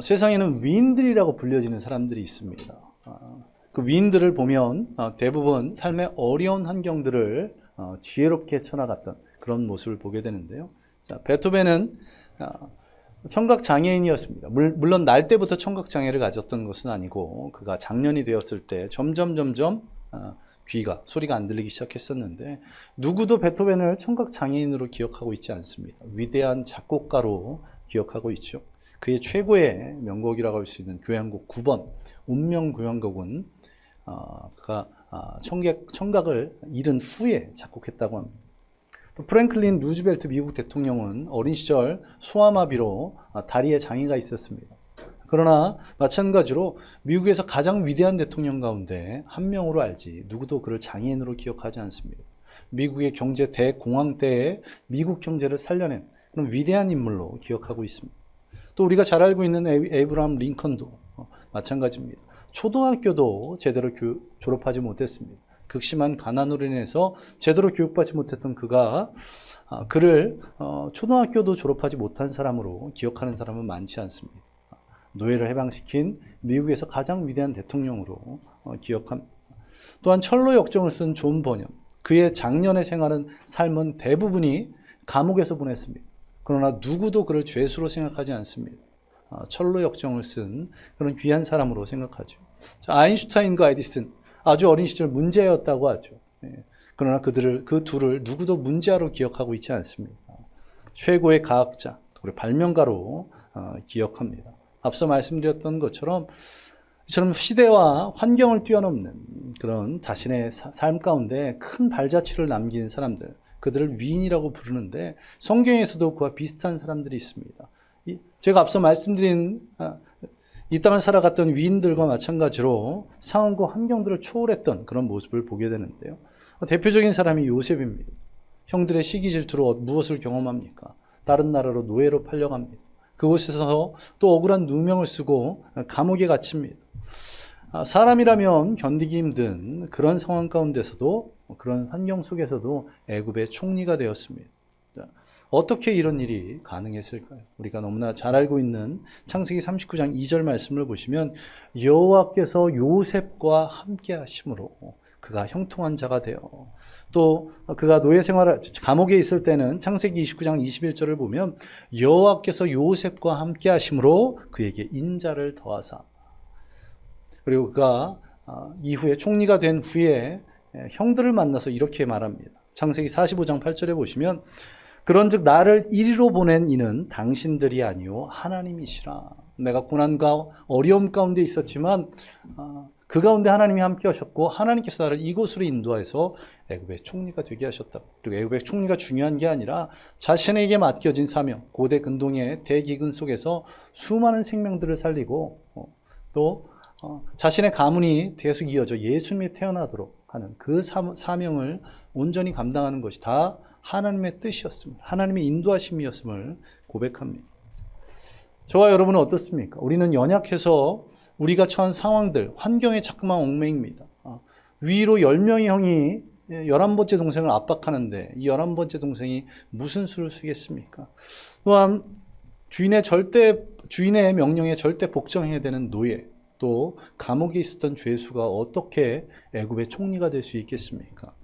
세상에는 위인들이라고 불려지는 사람들이 있습니다. 그 위인들을 보면 대부분 삶의 어려운 환경들을 지혜롭게 헤쳐나갔던 그런 모습을 보게 되는데요. 자, 베토벤은 청각 장애인이었습니다. 물론 날 때부터 청각 장애를 가졌던 것은 아니고 그가 장년이 되었을 때 점점 귀가 소리가 안 들리기 시작했었는데 누구도 베토벤을 청각 장애인으로 기억하고 있지 않습니다. 위대한 작곡가로 기억하고 있죠. 그의 최고의 명곡이라고 할 수 있는 교향곡 9번 운명 교향곡은 그가 청각을 잃은 후에 작곡했다고 합니다. 또 프랭클린 루즈벨트 미국 대통령은 어린 시절 소아마비로 다리에 장애가 있었습니다. 그러나 마찬가지로 미국에서 가장 위대한 대통령 가운데 한 명으로 알지 누구도 그를 장애인으로 기억하지 않습니다. 미국의 경제 대공황 때에 미국 경제를 살려낸 그런 위대한 인물로 기억하고 있습니다. 또 우리가 잘 알고 있는 에이브라함 링컨도 마찬가지입니다. 초등학교도 제대로 졸업하지 못했습니다. 극심한 가난으로 인해서 제대로 교육받지 못했던 그를 초등학교도 졸업하지 못한 사람으로 기억하는 사람은 많지 않습니다. 노예를 해방시킨 미국에서 가장 위대한 대통령으로 기억합니다. 또한 철로 역정을 쓴 존 버년, 그의 장년의 삶은 대부분이 감옥에서 보냈습니다. 그러나 누구도 그를 죄수로 생각하지 않습니다. 철로 역정을 쓴 그런 귀한 사람으로 생각하죠. 자, 아인슈타인과 에디슨, 아주 어린 시절 문제였다고 하죠. 그러나 그 둘을 누구도 문제아로 기억하고 있지 않습니다. 최고의 과학자, 그리고 발명가로 기억합니다. 앞서 말씀드렸던 것처럼 시대와 환경을 뛰어넘는 그런 자신의 삶 가운데 큰 발자취를 남긴 사람들, 그들을 위인이라고 부르는데 성경에서도 그와 비슷한 사람들이 있습니다. 제가 앞서 말씀드린 이 땅을 살아갔던 위인들과 마찬가지로 상황과 환경들을 초월했던 그런 모습을 보게 되는데요. 대표적인 사람이 요셉입니다. 형들의 시기 질투로 무엇을 경험합니까? 다른 나라로 노예로 팔려갑니다. 그곳에서 또 억울한 누명을 쓰고 감옥에 갇힙니다. 사람이라면 견디기 힘든 그런 상황 가운데서도 그런 환경 속에서도 애굽의 총리가 되었습니다. 어떻게 이런 일이 가능했을까요? 우리가 너무나 잘 알고 있는 창세기 39장 2절 말씀을 보시면 여호와께서 요셉과 함께 하심으로 그가 형통한 자가 되어, 또 그가 노예 생활을 감옥에 있을 때는 창세기 29장 21절을 보면 여호와께서 요셉과 함께 하심으로 그에게 인자를 더하사, 그리고 그가 이후에 총리가 된 후에 형들을 만나서 이렇게 말합니다. 창세기 45장 8절에 보시면 그런즉 나를 이리로 보낸 이는 당신들이 아니요 하나님이시라. 내가 고난과 어려움 가운데 있었지만 그 가운데 하나님이 함께 하셨고 하나님께서 나를 이곳으로 인도해서 애굽의 총리가 되게 하셨다. 그리고 애굽의 총리가 중요한 게 아니라 자신에게 맡겨진 사명, 고대 근동의 대기근 속에서 수많은 생명들을 살리고 또 자신의 가문이 계속 이어져 예수님이 태어나도록 하는 그 사명을 온전히 감당하는 것이 다 하나님의 뜻이었습니다. 하나님의 인도하심이었음을 고백합니다. 저와 여러분은 어떻습니까? 우리는 연약해서 우리가 처한 상황들, 환경에 자꾸만 얽매입니다. 위로 10명의 형이 11번째 동생을 압박하는데 이 11번째 동생이 무슨 수를 쓰겠습니까? 또한 주인의 명령에 절대 복종해야 되는 노예, 또 감옥에 있었던 죄수가 어떻게 애굽의 총리가 될 수 있겠습니까?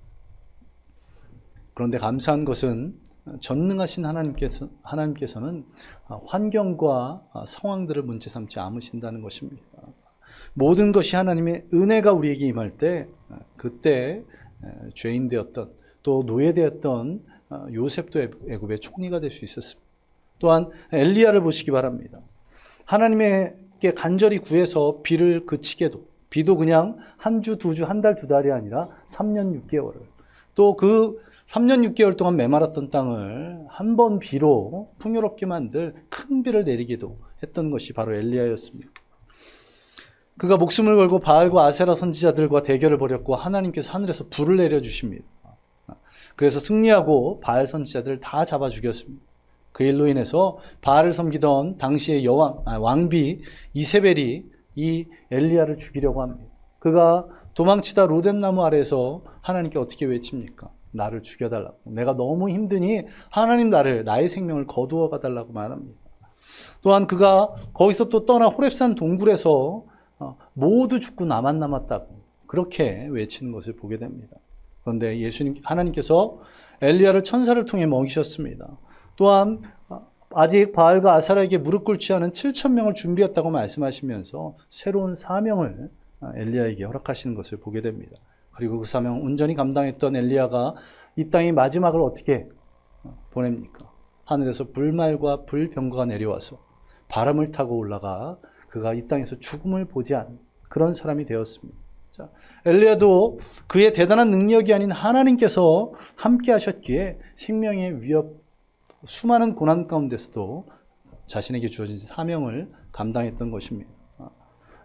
그런데 감사한 것은 전능하신 하나님께서는 환경과 상황들을 문제 삼지 않으신다는 것입니다. 모든 것이 하나님의 은혜가 우리에게 임할 때 그때 죄인 되었던 또 노예되었던 요셉도 애굽의 총리가 될 수 있었습니다. 또한 엘리야를 보시기 바랍니다. 하나님께 간절히 구해서 비를 그치게도, 비도 그냥 한 주, 두 주, 한 달, 두 달이 아니라 3년 6개월을, 또 그 3년 6개월 동안 메말랐던 땅을 한 번 비로 풍요롭게 만들 큰 비를 내리기도 했던 것이 바로 엘리야였습니다. 그가 목숨을 걸고 바알과 아세라 선지자들과 대결을 벌였고 하나님께서 하늘에서 불을 내려주십니다. 그래서 승리하고 바알 선지자들을 다 잡아 죽였습니다. 그 일로 인해서 바알을 섬기던 당시의 왕비 이세벨이 이 엘리야를 죽이려고 합니다. 그가 도망치다 로뎀나무 아래에서 하나님께 어떻게 외칩니까? 나를 죽여달라고. 내가 너무 힘드니 하나님 나의 생명을 거두어 가달라고 말합니다. 또한 그가 거기서 또 떠나 호렙산 동굴에서 모두 죽고 나만 남았다고 그렇게 외치는 것을 보게 됩니다. 그런데 하나님께서 엘리야를 천사를 통해 먹이셨습니다. 또한 아직 바알과 아사라에게 무릎 꿇지 않은 7,000명을 준비했다고 말씀하시면서 새로운 사명을 엘리야에게 허락하시는 것을 보게 됩니다. 그리고 그 사명을 온전히 감당했던 엘리야가 이 땅의 마지막을 어떻게 보냅니까? 하늘에서 불말과 불병거가 내려와서 바람을 타고 올라가 그가 이 땅에서 죽음을 보지 않은 그런 사람이 되었습니다. 자, 엘리야도 그의 대단한 능력이 아닌 하나님께서 함께 하셨기에 생명의 위협, 수많은 고난 가운데서도 자신에게 주어진 사명을 감당했던 것입니다.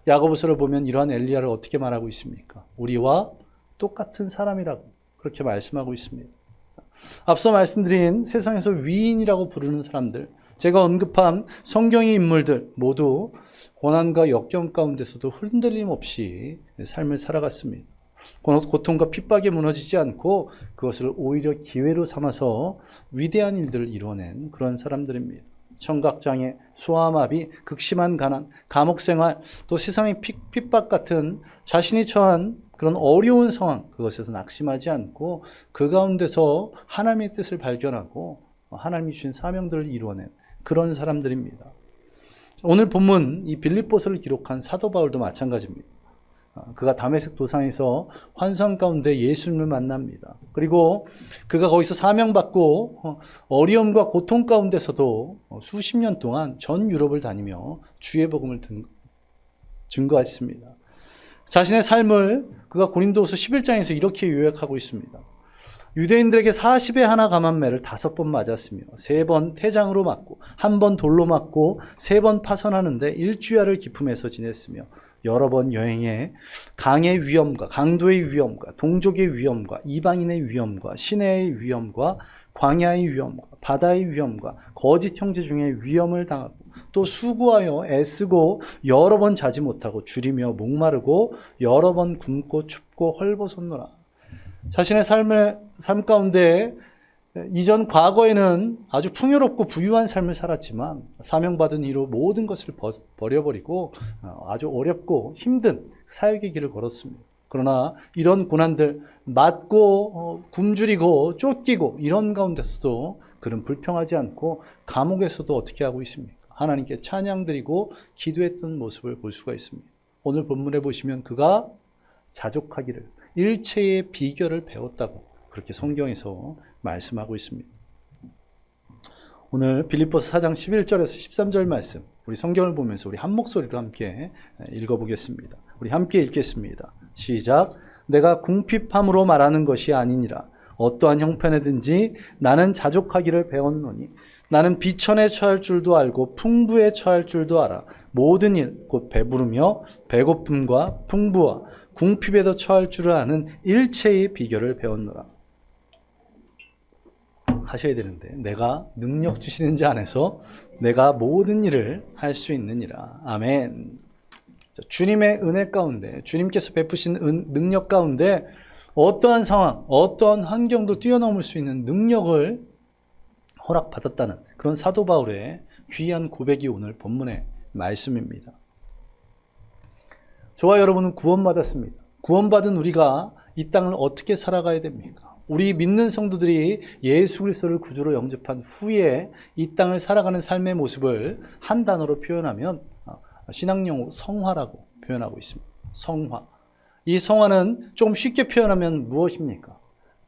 야고보서를 보면 이러한 엘리야를 어떻게 말하고 있습니까? 우리와 똑같은 사람이라고 그렇게 말씀하고 있습니다. 앞서 말씀드린 세상에서 위인이라고 부르는 사람들, 제가 언급한 성경의 인물들 모두 고난과 역경 가운데서도 흔들림 없이 삶을 살아갔습니다. 고통과 핍박에 무너지지 않고 그것을 오히려 기회로 삼아서 위대한 일들을 이뤄낸 그런 사람들입니다. 청각장애, 소아마비, 극심한 가난, 감옥생활, 또 세상의 핍박 같은 자신이 처한 그런 어려운 상황, 그것에서 낙심하지 않고 그 가운데서 하나님의 뜻을 발견하고 하나님이 주신 사명들을 이루어낸 그런 사람들입니다. 오늘 본문 이 빌립보서를 기록한 사도 바울도 마찬가지입니다. 그가 다메섹 도상에서 환상 가운데 예수님을 만납니다. 그리고 그가 거기서 사명받고 어려움과 고통 가운데서도 수십 년 동안 전 유럽을 다니며 주의 복음을 증거했습니다. 자신의 삶을 그가 고린도후서 11장에서 이렇게 요약하고 있습니다. 유대인들에게 40에 하나 감한매를 5번 맞았으며 3번 태장으로 맞고 1번 돌로 맞고 3번 파선하는데 일주야를 기품에서 지냈으며 여러 번 여행해 강의 위험과 강도의 위험과 동족의 위험과 이방인의 위험과 시내의 위험과 광야의 위험과 바다의 위험과 거짓 형제 중에 위험을 당하고 또 수고하여 애쓰고 여러 번 자지 못하고 줄이며 목마르고 여러 번 굶고 춥고 헐벗었노라. 자신의 삶 가운데 이전 과거에는 아주 풍요롭고 부유한 삶을 살았지만 사명받은 이로 모든 것을 버려버리고 아주 어렵고 힘든 사역의 길을 걸었습니다. 그러나 이런 고난들 맞고 굶주리고 쫓기고 이런 가운데서도 그는 불평하지 않고 감옥에서도 어떻게 하고 있습니까? 하나님께 찬양드리고 기도했던 모습을 볼 수가 있습니다. 오늘 본문에 보시면 그가 자족하기를 일체의 비결을 배웠다고 그렇게 성경에서 말씀하고 있습니다. 오늘 빌립보서 4장 11절에서 13절 말씀 우리 성경을 보면서 우리 한 목소리로 함께 읽어보겠습니다. 우리 함께 읽겠습니다. 시작. 내가 궁핍함으로 말하는 것이 아니니라. 어떠한 형편에든지 나는 자족하기를 배웠노니 나는 비천에 처할 줄도 알고 풍부에 처할 줄도 알아. 모든 일 곧 배부르며 배고픔과 풍부와 궁핍에도 처할 줄을 아는 일체의 비결을 배웠노라. 하셔야 되는데 내가 능력 주시는 자 안에서 내가 모든 일을 할 수 있느니라. 아멘. 주님의 은혜 가운데 주님께서 베푸신 능력 가운데 어떠한 상황, 어떠한 환경도 뛰어넘을 수 있는 능력을 허락받았다는 그런 사도 바울의 귀한 고백이 오늘 본문의 말씀입니다. 저와 여러분은 구원받았습니다. 구원받은 우리가 이 땅을 어떻게 살아가야 됩니까? 우리 믿는 성도들이 예수 그리스도를 구주로 영접한 후에 이 땅을 살아가는 삶의 모습을 한 단어로 표현하면 신학용어 성화라고 표현하고 있습니다. 성화. 이 성화는 좀 쉽게 표현하면 무엇입니까?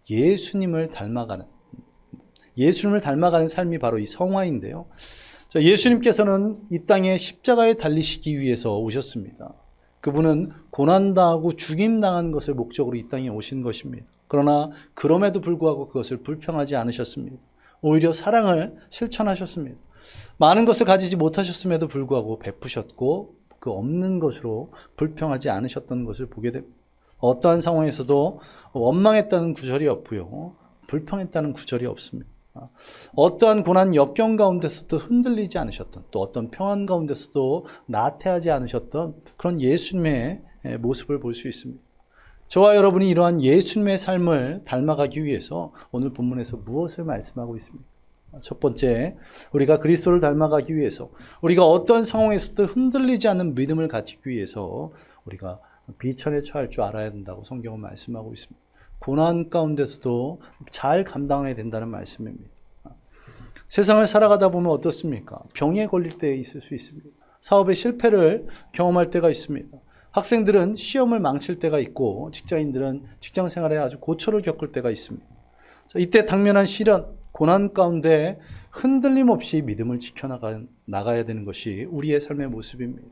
예수님을 닮아가는 삶이 바로 이 성화인데요. 예수님께서는 이 땅에 십자가에 달리시기 위해서 오셨습니다. 그분은 고난당하고 죽임당한 것을 목적으로 이 땅에 오신 것입니다. 그러나 그럼에도 불구하고 그것을 불평하지 않으셨습니다. 오히려 사랑을 실천하셨습니다. 많은 것을 가지지 못하셨음에도 불구하고 베푸셨고 그 없는 것으로 불평하지 않으셨던 것을 보게 됩니다. 어떠한 상황에서도 원망했다는 구절이 없고요. 불평했다는 구절이 없습니다. 어떠한 고난 역경 가운데서도 흔들리지 않으셨던 또 어떤 평안 가운데서도 나태하지 않으셨던 그런 예수님의 모습을 볼 수 있습니다. 저와 여러분이 이러한 예수님의 삶을 닮아가기 위해서 오늘 본문에서 무엇을 말씀하고 있습니까? 첫 번째, 우리가 그리스도를 닮아가기 위해서, 우리가 어떤 상황에서도 흔들리지 않는 믿음을 가지기 위해서 우리가 비천에 처할 줄 알아야 된다고 성경은 말씀하고 있습니다. 고난 가운데서도 잘 감당해야 된다는 말씀입니다. 세상을 살아가다 보면 어떻습니까? 병에 걸릴 때 있을 수 있습니다. 사업의 실패를 경험할 때가 있습니다. 학생들은 시험을 망칠 때가 있고 직장인들은 직장 생활에 아주 고초를 겪을 때가 있습니다. 이때 당면한 시련, 고난 가운데 흔들림 없이 믿음을 지켜나가야 되는 것이 우리의 삶의 모습입니다.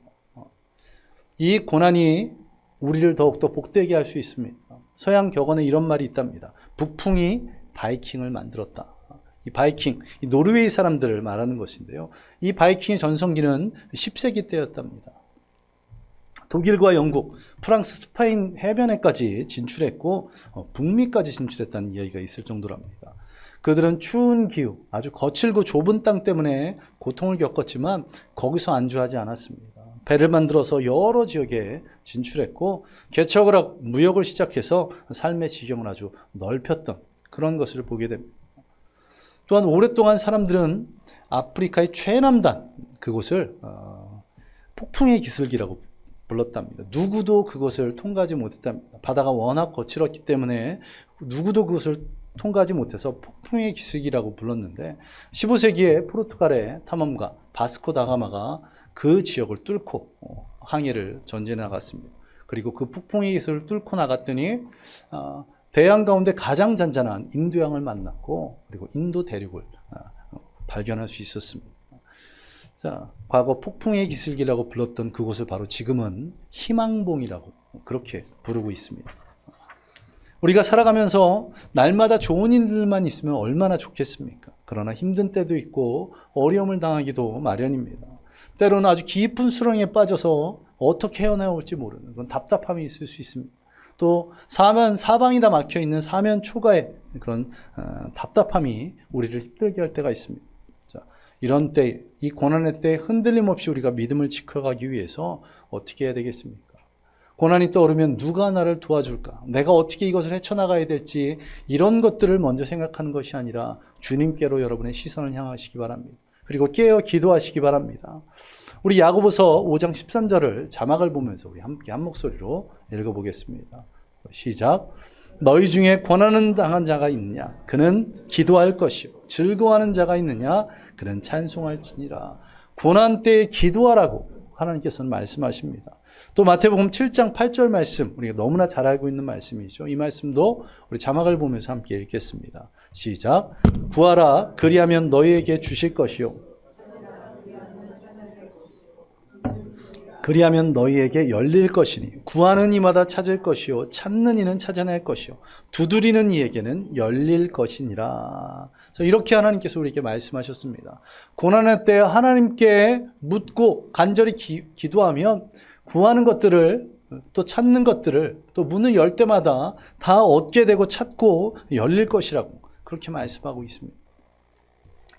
이 고난이 우리를 더욱더 복되게 할 수 있습니다. 서양 격언에 이런 말이 있답니다. 북풍이 바이킹을 만들었다. 이 바이킹, 이 노르웨이 사람들을 말하는 것인데요. 이 바이킹의 전성기는 10세기 때였답니다. 독일과 영국, 프랑스, 스페인 해변에까지 진출했고 북미까지 진출했다는 이야기가 있을 정도랍니다. 그들은 추운 기후, 아주 거칠고 좁은 땅 때문에 고통을 겪었지만 거기서 안주하지 않았습니다. 배를 만들어서 여러 지역에 진출했고 개척을 하고 무역을 시작해서 삶의 지경을 아주 넓혔던 그런 것을 보게 됩니다. 또한 오랫동안 사람들은 아프리카의 최남단 그곳을 폭풍의 기슭이라고 불렀답니다. 누구도 그것을 통과하지 못했답니다. 바다가 워낙 거칠었기 때문에 누구도 그것을 통과하지 못해서 폭풍의 기슭이라고 불렀는데 15세기에 포르투갈의 탐험가 바스코 다가마가 그 지역을 뚫고 항해를 전진해 나갔습니다. 그리고 그 폭풍의 기슭을 뚫고 나갔더니 대양 가운데 가장 잔잔한 인도양을 만났고 그리고 인도 대륙을 발견할 수 있었습니다. 자, 과거 폭풍의 기슭이라고 불렀던 그곳을 바로 지금은 희망봉이라고 그렇게 부르고 있습니다. 우리가 살아가면서 날마다 좋은 일들만 있으면 얼마나 좋겠습니까? 그러나 힘든 때도 있고 어려움을 당하기도 마련입니다. 때로는 아주 깊은 수렁에 빠져서 어떻게 헤어나올지 모르는 그런 답답함이 있을 수 있습니다. 또 사방이 다 막혀있는 사면 초가의 그런 답답함이 우리를 힘들게 할 때가 있습니다. 자, 이런 때, 이 고난의 때 흔들림 없이 우리가 믿음을 지켜가기 위해서 어떻게 해야 되겠습니까? 고난이 떠오르면 누가 나를 도와줄까? 내가 어떻게 이것을 헤쳐나가야 될지 이런 것들을 먼저 생각하는 것이 아니라 주님께로 여러분의 시선을 향하시기 바랍니다. 그리고 깨어 기도하시기 바랍니다. 우리 야고보서 5장 13절을 자막을 보면서 우리 함께 한 목소리로 읽어보겠습니다. 시작. 너희 중에 고난을 당한 자가 있느냐? 그는 기도할 것이요. 즐거워하는 자가 있느냐? 그는 찬송할지니라. 고난 때에 기도하라고 하나님께서는 말씀하십니다. 또 마태복음 7장 8절 말씀, 우리가 너무나 잘 알고 있는 말씀이죠. 이 말씀도 우리 자막을 보면서 함께 읽겠습니다. 시작. 구하라, 그리하면 너희에게 주실 것이요. 그리하면 너희에게 열릴 것이니 구하는 이마다 찾을 것이요 찾는 이는 찾아낼 것이요 두드리는 이에게는 열릴 것이니라. 그래서 이렇게 하나님께서 우리에게 말씀하셨습니다. 고난의 때 하나님께 묻고 간절히 기도하면 구하는 것들을 또 찾는 것들을 또 문을 열 때마다 다 얻게 되고 찾고 열릴 것이라고 그렇게 말씀하고 있습니다.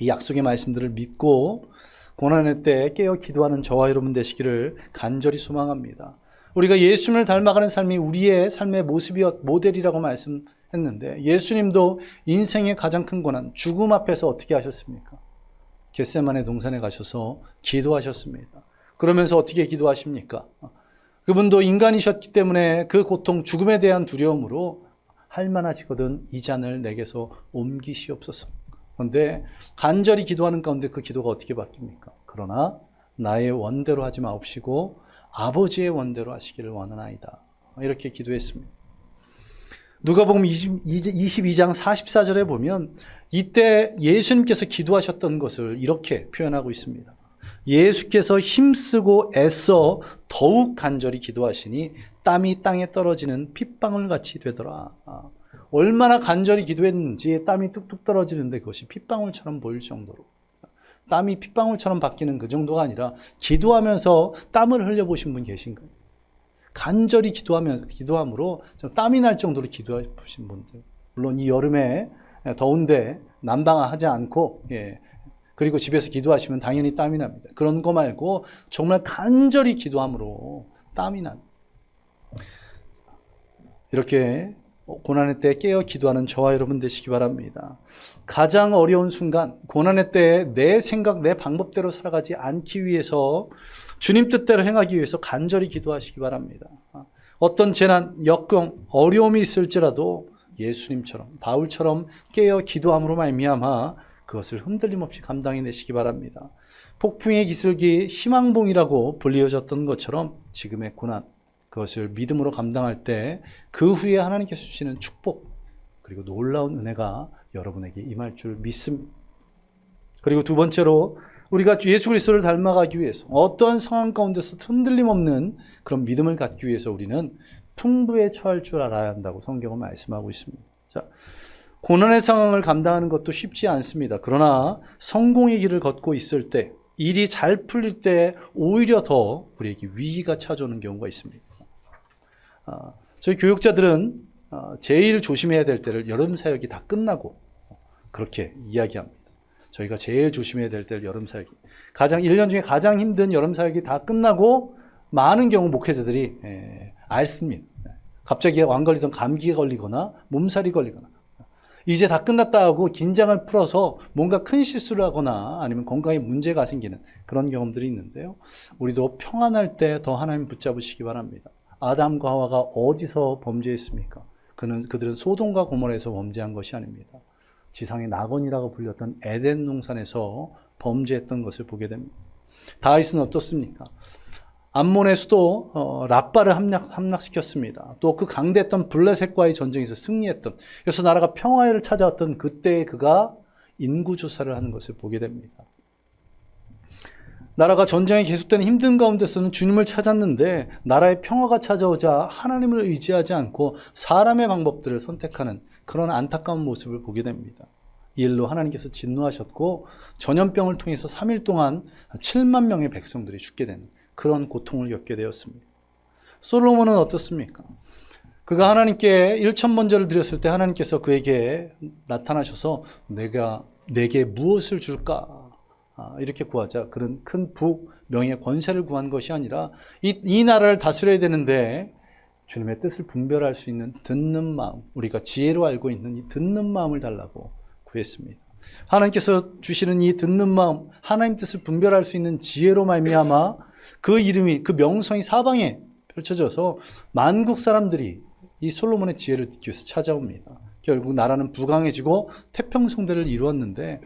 이 약속의 말씀들을 믿고 고난의 때 깨어 기도하는 저와 여러분 되시기를 간절히 소망합니다. 우리가 예수님을 닮아가는 삶이 우리의 삶의 모델이라고 말씀했는데 예수님도 인생의 가장 큰 고난, 죽음 앞에서 어떻게 하셨습니까? 겟세마네 동산에 가셔서 기도하셨습니다. 그러면서 어떻게 기도하십니까? 그분도 인간이셨기 때문에 그 고통, 죽음에 대한 두려움으로 할 만하시거든 이 잔을 내게서 옮기시옵소서. 그런데 간절히 기도하는 가운데 그 기도가 어떻게 바뀝니까? 그러나 나의 원대로 하지 마옵시고 아버지의 원대로 하시기를 원하나이다. 이렇게 기도했습니다. 누가복음 22장 44절에 보면 이때 예수님께서 기도하셨던 것을 이렇게 표현하고 있습니다. 예수께서 힘쓰고 애써 더욱 간절히 기도하시니 땀이 땅에 떨어지는 핏방울 같이 되더라. 얼마나 간절히 기도했는지 땀이 뚝뚝 떨어지는데 그것이 핏방울처럼 보일 정도로 땀이 핏방울처럼 바뀌는 그 정도가 아니라 기도하면서 땀을 흘려보신 분 계신가요? 간절히 기도함으로 땀이 날 정도로 기도해 보신 분들. 물론 이 여름에 더운데 난방하지 않고 그리고 집에서 기도하시면 당연히 땀이 납니다. 그런 거 말고 정말 간절히 기도함으로 땀이 납니다. 이렇게 고난의 때 깨어 기도하는 저와 여러분 되시기 바랍니다. 가장 어려운 순간, 고난의 때에 내 생각, 내 방법대로 살아가지 않기 위해서 주님 뜻대로 행하기 위해서 간절히 기도하시기 바랍니다. 어떤 재난, 역경, 어려움이 있을지라도 예수님처럼, 바울처럼 깨어 기도함으로 말미암아 그것을 흔들림 없이 감당해내시기 바랍니다. 폭풍의 기슬기, 희망봉이라고 불리어졌던 것처럼 지금의 고난, 그것을 믿음으로 감당할 때 그 후에 하나님께서 주시는 축복, 그리고 놀라운 은혜가 여러분에게 임할 줄 믿습니다. 그리고 두 번째로 우리가 예수 그리스도를 닮아가기 위해서 어떠한 상황 가운데서 흔들림 없는 그런 믿음을 갖기 위해서 우리는 풍부에 처할 줄 알아야 한다고 성경은 말씀하고 있습니다. 자, 고난의 상황을 감당하는 것도 쉽지 않습니다. 그러나 성공의 길을 걷고 있을 때, 일이 잘 풀릴 때 오히려 더 우리에게 위기가 찾아오는 경우가 있습니다. 저희 교육자들은 제일 조심해야 될 때를 여름 사역이 다 끝나고 그렇게 이야기합니다. 저희가 제일 조심해야 될 때를 여름 사역이, 1년 중에 가장 힘든 여름 사역이 다 끝나고 많은 경우 목회자들이 앓습니다. 갑자기 왕 걸리던 감기가 걸리거나 몸살이 걸리거나 이제 다 끝났다 하고 긴장을 풀어서 뭔가 큰 실수를 하거나 아니면 건강에 문제가 생기는 그런 경험들이 있는데요. 우리도 평안할 때 더 하나님 붙잡으시기 바랍니다. 아담과 하와가 어디서 범죄했습니까? 그들은 소돔과 고모라에서 범죄한 것이 아닙니다. 지상의 낙원이라고 불렸던 에덴 동산에서 범죄했던 것을 보게 됩니다. 다윗은 어떻습니까? 암몬의 수도 랍바를 함락시켰습니다. 또 그 강대했던 블레셋과의 전쟁에서 승리했던, 그래서 나라가 평화를 찾아왔던 그때에 그가 인구조사를 하는 것을 보게 됩니다. 나라가 전쟁이 계속되는 힘든 가운데서는 주님을 찾았는데 나라의 평화가 찾아오자 하나님을 의지하지 않고 사람의 방법들을 선택하는 그런 안타까운 모습을 보게 됩니다. 이 일로 하나님께서 진노하셨고 전염병을 통해서 3일 동안 7만 명의 백성들이 죽게 되는 그런 고통을 겪게 되었습니다. 솔로몬은 어떻습니까? 그가 하나님께 1,000번제를 드렸을 때 하나님께서 그에게 나타나셔서 내게 무엇을 줄까? 이렇게 구하자. 그런 큰 부, 명예, 권세를 구한 것이 아니라 이 나라를 다스려야 되는데 주님의 뜻을 분별할 수 있는 듣는 마음, 우리가 지혜로 알고 있는 이 듣는 마음을 달라고 구했습니다. 하나님께서 주시는 이 듣는 마음, 하나님 뜻을 분별할 수 있는 지혜로 말미암아 그 이름이, 그 명성이 사방에 펼쳐져서 만국 사람들이 이 솔로몬의 지혜를 듣기 위해서 찾아옵니다. 결국 나라는 부강해지고 태평성대를 이루었는데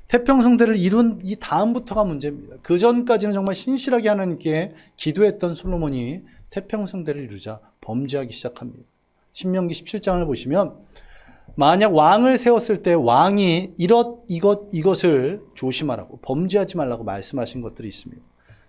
태평성대를 이룬 이 다음부터가 문제입니다. 그 전까지는 정말 신실하게 하나님께 기도했던 솔로몬이 태평성대를 이루자 범죄하기 시작합니다. 신명기 17장을 보시면 만약 왕을 세웠을 때 왕이 이것을 조심하라고, 범죄하지 말라고 말씀하신 것들이 있습니다.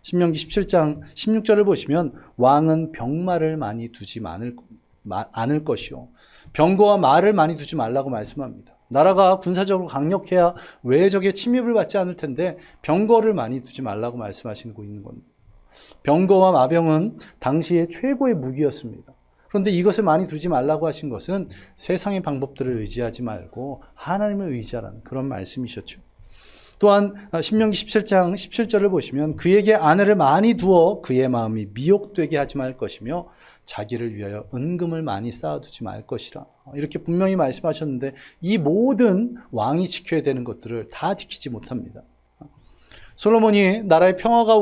신명기 17장 16절을 보시면 왕은 병마를 많이 두지 않을 것이요, 병거와 말을 많이 두지 말라고 말씀합니다. 나라가 군사적으로 강력해야 외적의 침입을 받지 않을 텐데 병거를 많이 두지 말라고 말씀하시고 있는 겁니다. 병거와 마병은 당시의 최고의 무기였습니다. 그런데 이것을 많이 두지 말라고 하신 것은 세상의 방법들을 의지하지 말고 하나님을 의지하라는 그런 말씀이셨죠. 또한 신명기 17장 17절을 보시면 그에게 아내를 많이 두어 그의 마음이 미혹되게 하지 말 것이며 자기를 위하여 은금을 많이 쌓아두지 말 것이라, 이렇게 분명히 말씀하셨는데 이 모든 왕이 지켜야 되는 것들을 다 지키지 못합니다. 솔로몬이 나라의 평화가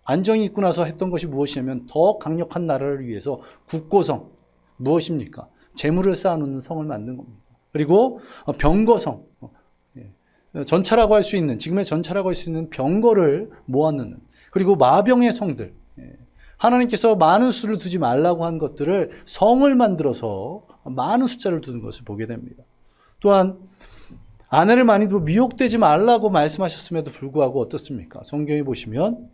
안정이 있고 나서 했던 것이 무엇이냐면 더 강력한 나라를 위해서 국고성, 무엇입니까? 재물을 쌓아놓는 성을 만든 겁니다. 그리고 병거성, 전차라고 할 수 있는, 지금의 전차라고 할 수 있는 병거를 모아놓는, 그리고 마병의 성들, 하나님께서 많은 수를 두지 말라고 한 것들을 성을 만들어서 많은 숫자를 두는 것을 보게 됩니다. 또한 아내를 많이 두고 미혹되지 말라고 말씀하셨음에도 불구하고 어떻습니까? 성경에 보시면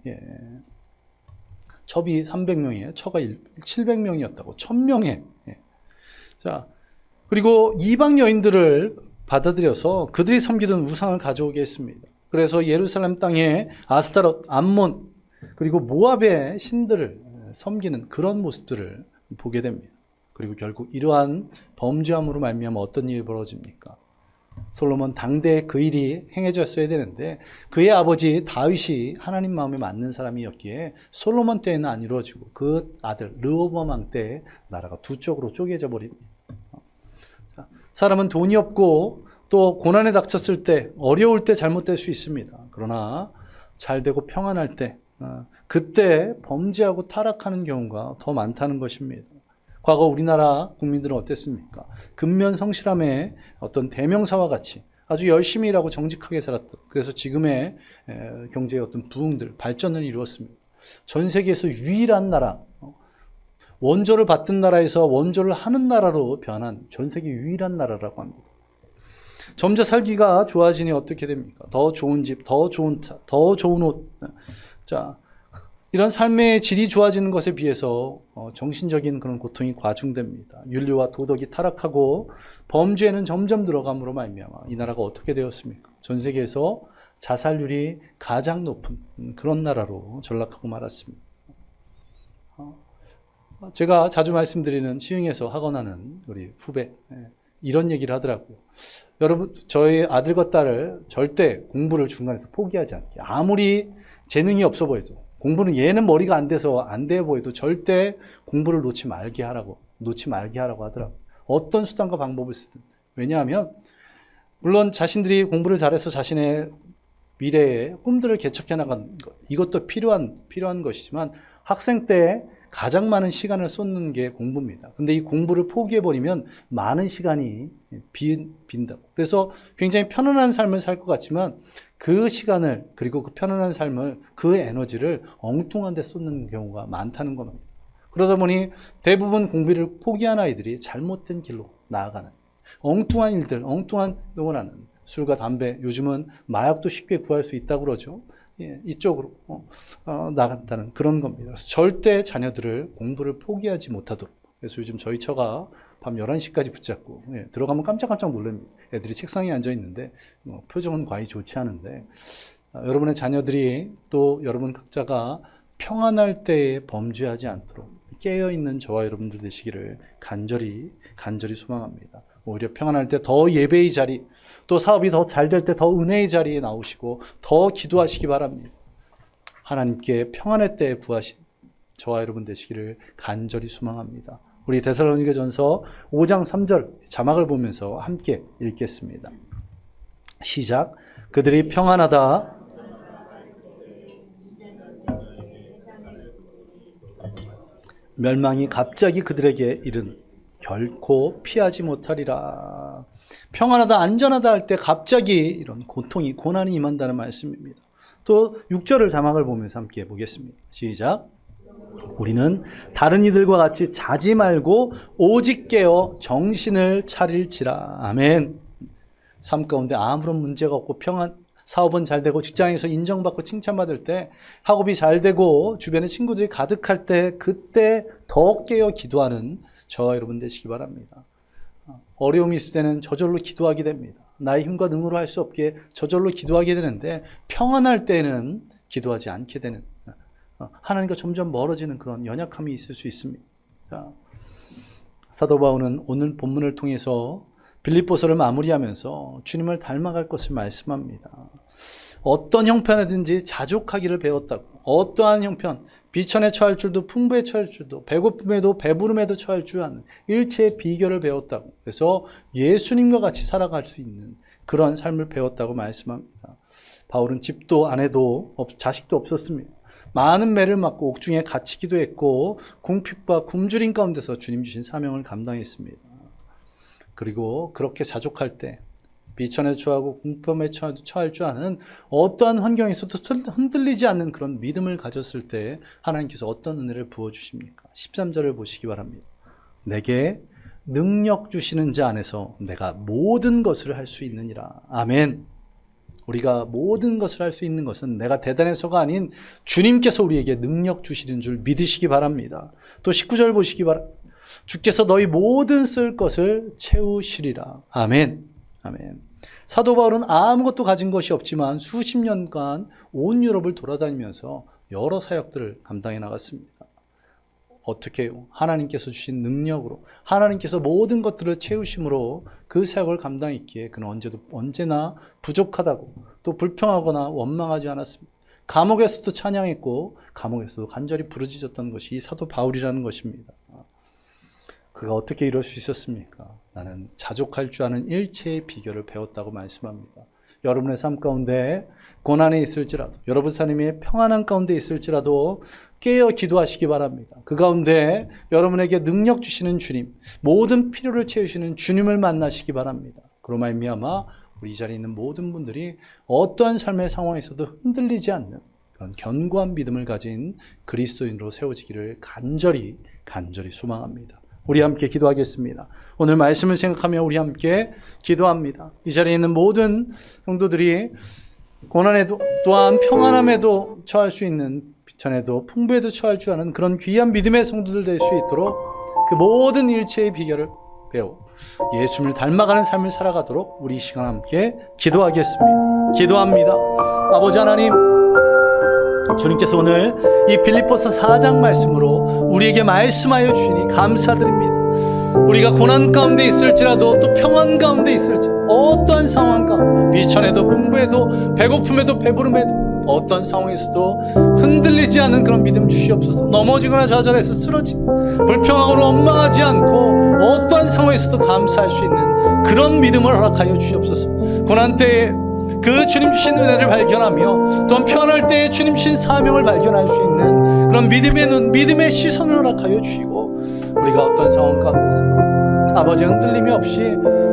첩이 300명이에요. 처가 700명이었다고. 1000명에. 자, 그리고 이방 여인들을 받아들여서 그들이 섬기던 우상을 가져오게 했습니다. 그래서 예루살렘 땅에 아스타롯, 암몬, 그리고 모압의 신들을 섬기는 그런 모습들을 보게 됩니다. 그리고 결국 이러한 범죄함으로 말미암아 어떤 일이 벌어집니까? 솔로몬 당대에 그 일이 행해졌어야 되는데 그의 아버지 다윗이 하나님 마음에 맞는 사람이었기에 솔로몬 때에는 안 이루어지고 그 아들 르호보암 왕 때에 나라가 두 쪽으로 쪼개져 버립니다. 사람은 돈이 없고 또 고난에 닥쳤을 때, 어려울 때 잘못될 수 있습니다. 그러나 잘 되고 평안할 때, 그때 범죄하고 타락하는 경우가 더 많다는 것입니다. 과거 우리나라 국민들은 어땠습니까? 근면성실함의 어떤 대명사와 같이 아주 열심히 일하고 정직하게 살았던, 그래서 지금의 경제의 어떤 부흥들, 발전을 이루었습니다. 전 세계에서 유일한 나라, 원조를 받던 나라에서 원조를 하는 나라로 변한 전 세계 유일한 나라라고 합니다. 점차 살기가 좋아지니 어떻게 됩니까? 더 좋은 집, 더 좋은 차, 더 좋은 옷. 자, 이런 삶의 질이 좋아지는 것에 비해서 정신적인 그런 고통이 과중됩니다. 윤리와 도덕이 타락하고 범죄에는 점점 들어감으로 말미암아 이 나라가 어떻게 되었습니까? 전 세계에서 자살률이 가장 높은 그런 나라로 전락하고 말았습니다. 제가 자주 말씀드리는 시흥에서 학원하는 우리 후배, 이런 얘기를 하더라고요. 여러분, 저희 아들과 딸을 절대 공부를 중간에서 포기하지 않게, 아무리 재능이 없어 보여도, 공부는 얘는 머리가 안 돼서 안 돼 보여도 절대 공부를 놓지 말게 하라고 하더라고요. 어떤 수단과 방법을 쓰든. 왜냐하면 물론 자신들이 공부를 잘해서 자신의 미래의 꿈들을 개척해 나가는 것, 이것도 필요한 것이지만 학생 때 가장 많은 시간을 쏟는 게 공부입니다. 근데 이 공부를 포기해버리면 많은 시간이 빈다고. 그래서 굉장히 편안한 삶을 살 것 같지만 그 시간을, 그리고 그 편안한 삶을, 그 에너지를 엉뚱한 데 쏟는 경우가 많다는 겁니다. 그러다 보니 대부분 공부를 포기한 아이들이 잘못된 길로 나아가는, 엉뚱한 일들, 엉뚱한 욕을 하는, 술과 담배, 요즘은 마약도 쉽게 구할 수 있다고 그러죠. 이쪽으로 나간다는 그런 겁니다. 그래서 절대 자녀들을 공부를 포기하지 못하도록. 그래서 요즘 저희 처가 밤 11시까지 붙잡고, 들어가면 깜짝깜짝 놀랍니다. 애들이 책상에 앉아 있는데 표정은 과히 좋지 않은데, 여러분의 자녀들이 또 여러분 각자가 평안할 때에 범죄하지 않도록 깨어있는 저와 여러분들 되시기를 간절히 소망합니다. 오히려 평안할 때 더 예배의 자리, 또 사업이 더 잘 될 때 더 은혜의 자리에 나오시고 더 기도하시기 바랍니다. 하나님께 평안의 때에 구하신 저와 여러분 되시기를 간절히 소망합니다. 우리 데살로니가전서 5장 3절 자막을 보면서 함께 읽겠습니다. 시작. 그들이 평안하다. 멸망이 갑자기 그들에게 이른 결코 피하지 못하리라. 평안하다, 안전하다 할 때 갑자기 이런 고통이, 고난이 임한다는 말씀입니다. 또 6절을 자막을 보면서 함께 보겠습니다. 시작. 우리는 다른 이들과 같이 자지 말고 오직 깨어 정신을 차릴지라. 아멘. 삶 가운데 아무런 문제가 없고 평안, 사업은 잘 되고 직장에서 인정받고 칭찬받을 때, 학업이 잘 되고 주변에 친구들이 가득할 때, 그때 더 깨어 기도하는 저와 여러분 되시기 바랍니다. 어려움이 있을 때는 저절로 기도하게 됩니다. 나의 힘과 능으로 할 수 없게 저절로 기도하게 되는데, 평안할 때는 기도하지 않게 되는, 하나님과 점점 멀어지는 그런 연약함이 있을 수 있습니다. 사도 바울은 오늘 본문을 통해서 빌립보서를 마무리하면서 주님을 닮아갈 것을 말씀합니다. 어떤 형편이든지 자족하기를 배웠다고. 어떠한 형편, 비천에 처할 줄도 풍부에 처할 줄도, 배고픔에도 배부름에도 처할 줄 아는 일체의 비결을 배웠다고. 그래서 예수님과 같이 살아갈 수 있는 그런 삶을 배웠다고 말씀합니다. 바울은 집도 아내도 자식도 없었습니다. 많은 매를 맞고 옥중에 갇히기도 했고 궁핍과 굶주림 가운데서 주님 주신 사명을 감당했습니다. 그리고 그렇게 자족할 때, 비천에 처하고 궁핍에 처할 줄 아는 어떠한 환경에서도 흔들리지 않는 그런 믿음을 가졌을 때 하나님께서 어떤 은혜를 부어주십니까? 13절을 보시기 바랍니다. 내게 능력 주시는 자 안에서 내가 모든 것을 할 수 있느니라. 아멘. 우리가 모든 것을 할 수 있는 것은 내가 대단해서가 아닌 주님께서 우리에게 능력 주시는 줄 믿으시기 바랍니다. 또 19절 보시기 바랍니다. 주께서 너희 모든 쓸 것을 채우시리라. 아멘. 아멘. 사도 바울은 아무것도 가진 것이 없지만 수십 년간 온 유럽을 돌아다니면서 여러 사역들을 감당해 나갔습니다. 어떻게 해요? 하나님께서 주신 능력으로, 하나님께서 모든 것들을 채우심으로 그 사역을 감당했기에 그는 언제나 부족하다고, 또 불평하거나 원망하지 않았습니다. 감옥에서도 찬양했고 감옥에서도 간절히 부르짖었던 것이 사도 바울이라는 것입니다. 그가 어떻게 이럴 수 있었습니까? 나는 자족할 줄 아는 일체의 비결을 배웠다고 말씀합니다. 여러분의 삶 가운데 고난이 있을지라도, 여러분 삶이 평안한 가운데 있을지라도 깨어 기도하시기 바랍니다. 그 가운데 여러분에게 능력 주시는 주님, 모든 필요를 채우시는 주님을 만나시기 바랍니다. 그로 말미암아 우리 이 자리에 있는 모든 분들이 어떠한 삶의 상황에서도 흔들리지 않는 그런 견고한 믿음을 가진 그리스도인으로 세워지기를 간절히 소망합니다. 우리 함께 기도하겠습니다. 오늘 말씀을 생각하며 우리 함께 기도합니다. 이 자리에 있는 모든 성도들이 고난에도 또한 평안함에도 처할 수 있는, 비천에도 풍부에도 처할 줄 아는 그런 귀한 믿음의 성도들 될 수 있도록 그 모든 일체의 비결을 배워 예수님을 닮아가는 삶을 살아가도록 우리 이 시간 함께 기도하겠습니다. 기도합니다. 아버지 하나님, 주님께서 오늘 이 빌립보서 4장 말씀으로 우리에게 말씀하여 주시니 감사드립니다. 우리가 고난 가운데 있을지라도 또 평안 가운데 있을지, 어떠한 상황 가운데, 비천에도 풍부에도 배고픔에도 배부름에도 어떤 상황에서도 흔들리지 않는 그런 믿음 주시옵소서. 넘어지거나 좌절해서 쓰러진, 불평하거나 원망하지 않고 어떠한 상황에서도 감사할 수 있는 그런 믿음을 허락하여 주시옵소서. 고난 때에 그 주님 주신 은혜를 발견하며 또한 평안할 때에 주님 주신 사명을 발견할 수 있는 그런 믿음의 눈, 믿음의 시선을 허락하여 주시고, 우리가 어떤 상황 가운데서도 아버지 흔들림이 없이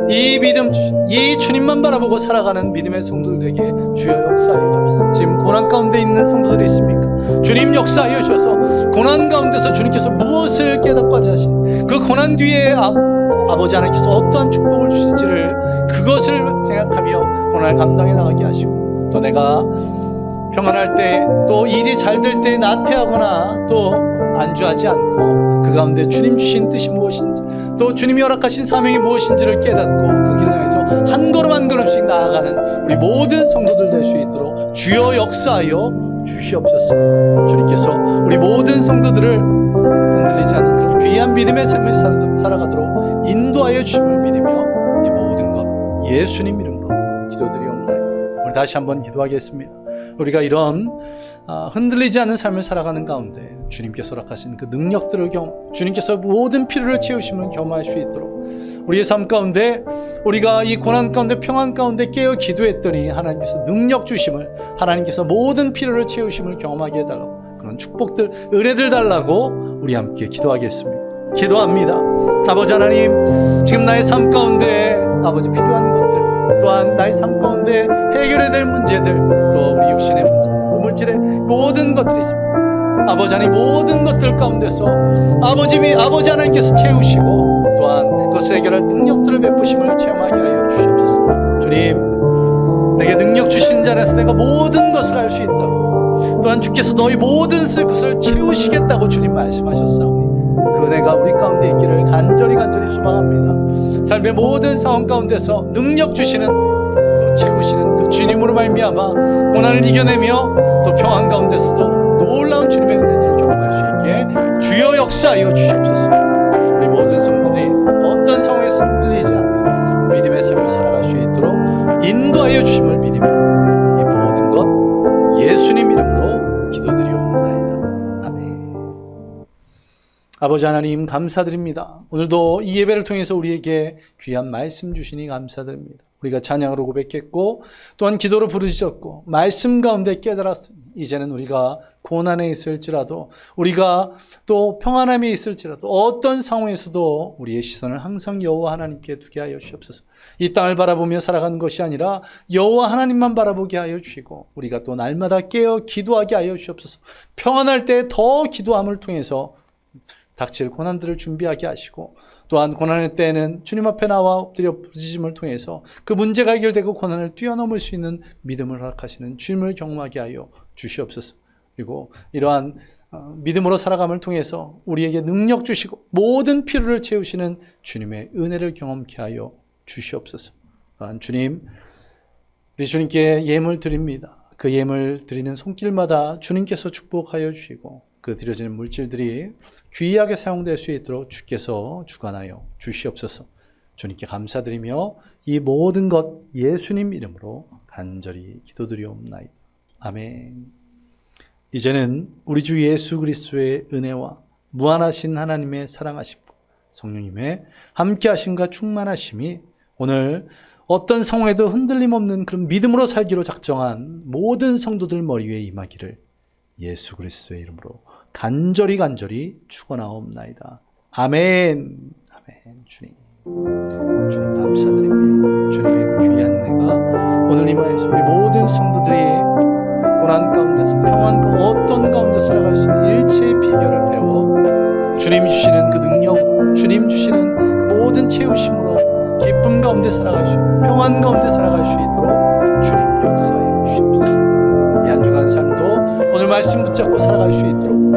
이 믿음, 이 주님만 바라보고 살아가는 믿음의 성도들에게 주여 역사하여 주옵소서. 지금 고난 가운데 있는 성도들이 있습니까? 주님 역사하여 주셔서 고난 가운데서 주님께서 무엇을 깨닫고자 하신 그 고난 뒤에 아버지 하나님께서 어떠한 축복을 주실지를 그것을 생각하며 고난을 감당해 나가게 하시고, 또 내가 평안할 때, 또 일이 잘 될 때 나태하거나 또 안주하지 않고 그 가운데 주님 주신 뜻이 무엇인지, 또 주님이 허락하신 사명이 무엇인지를 깨닫고 그 길을 향해서 한 걸음 한 걸음씩 나아가는 우리 모든 성도들 될 수 있도록 주여 역사하여 주시옵소서. 주님께서 우리 모든 성도들을 흔들리지 않는 그런 귀한 믿음의 삶을 살아가도록 인도하여 주심을 믿으며 이 모든 것 예수님 이름으로 기도드리옵나이다. 오늘 다시 한번 기도하겠습니다. 우리가 이런 흔들리지 않는 삶을 살아가는 가운데 주님께서 허락하신 그 능력들을 주님께서 모든 필요를 채우심을 경험할 수 있도록 우리의 삶 가운데 우리가 이 고난 가운데 평안 가운데 깨어 기도했더니 하나님께서 능력 주심을, 하나님께서 모든 필요를 채우심을 경험하게 해달라고, 그런 축복들, 은혜들 달라고 우리 함께 기도하겠습니다. 기도합니다. 아버지 하나님, 지금 나의 삶 가운데 아버지 필요한 것들, 또한 나의 삶 가운데 해결해야 될 문제들, 또 우리 육신의 문제, 또 물질의 모든 것들이 있습니다. 아버지 하나님, 모든 것들 가운데서 아버지 하나님께서 채우시고 또한 그것을 해결할 능력들을 베푸심을 체험하게 하여 주시옵소서. 주님, 내게 능력 주신 자 안에서 내가 모든 것을 할 수 있다고, 또한 주께서 너희 모든 것을 채우시겠다고 주님 말씀하셨사오니 그 은혜가 우리 가운데 있기를 간절히 소망합니다. 삶의 모든 상황 가운데서 능력 주시는, 또 채우시는 그 주님으로 말미암아 고난을 이겨내며 또 평안 가운데서도 놀라운 주님의 은혜들을 경험할 수 있게 주여 역사하여 주시옵소서. 우리 모든 성도들이 어떤 상황에서 흔들리지 않는 믿음의 삶을 살아갈 수 있도록 인도하여 주심을 믿으며 이 모든 것 예수님 이름으로 기도드리옵나이다. 아멘. 아버지 하나님 감사드립니다. 오늘도 이 예배를 통해서 우리에게 귀한 말씀 주시니 감사드립니다. 우리가 찬양으로 고백했고 또한 기도로 부르짖었고 말씀 가운데 깨달았으니 이제는 우리가 고난에 있을지라도, 우리가 또 평안함에 있을지라도 어떤 상황에서도 우리의 시선을 항상 여호와 하나님께 두게 하여 주시옵소서. 이 땅을 바라보며 살아가는 것이 아니라 여호와 하나님만 바라보게 하여 주시고, 우리가 또 날마다 깨어 기도하게 하여 주시옵소서. 평안할 때 더 기도함을 통해서 닥칠 고난들을 준비하게 하시고, 또한 고난의 때에는 주님 앞에 나와 엎드려 부르짖음을 통해서 그 문제가 해결되고 고난을 뛰어넘을 수 있는 믿음을 허락하시는 주님을 경험하게 하여 주시옵소서. 그리고 이러한 믿음으로 살아감을 통해서 우리에게 능력 주시고 모든 필요를 채우시는 주님의 은혜를 경험케 하여 주시옵소서. 또한 주님, 우리 주님께 예물 드립니다. 그 예물 드리는 손길마다 주님께서 축복하여 주시고 그 드려지는 물질들이 귀하게 사용될 수 있도록 주께서 주관하여 주시옵소서. 주님께 감사드리며 이 모든 것 예수님 이름으로 간절히 기도드리옵나이다. 아멘. 이제는 우리 주 예수 그리스도의 은혜와 무한하신 하나님의 사랑하심과 성령님의 함께하심과 충만하심이 오늘 어떤 상황에도 흔들림 없는 그런 믿음으로 살기로 작정한 모든 성도들 머리 위에 임하기를 예수 그리스도의 이름으로 간절히 축원하옵나이다. 아멘. 아멘. 주님 감사드립니다. 주님의 그 귀한 은혜가 오늘 임하여서 우리 모든 성도들이 고난 가운데서 평안 가운데 어떤 가운데 살아갈 수 있는 일체의 비결을 배워 주님 주시는 그 능력으로 주님 주시는 그 모든 채우심으로 기쁨 가운데 살아갈 수 있도록 평안 가운데 살아갈 수 있도록 주님 역사해 주십시오. 이 한 주간 삶도 오늘 말씀 붙잡고 살아갈 수 있도록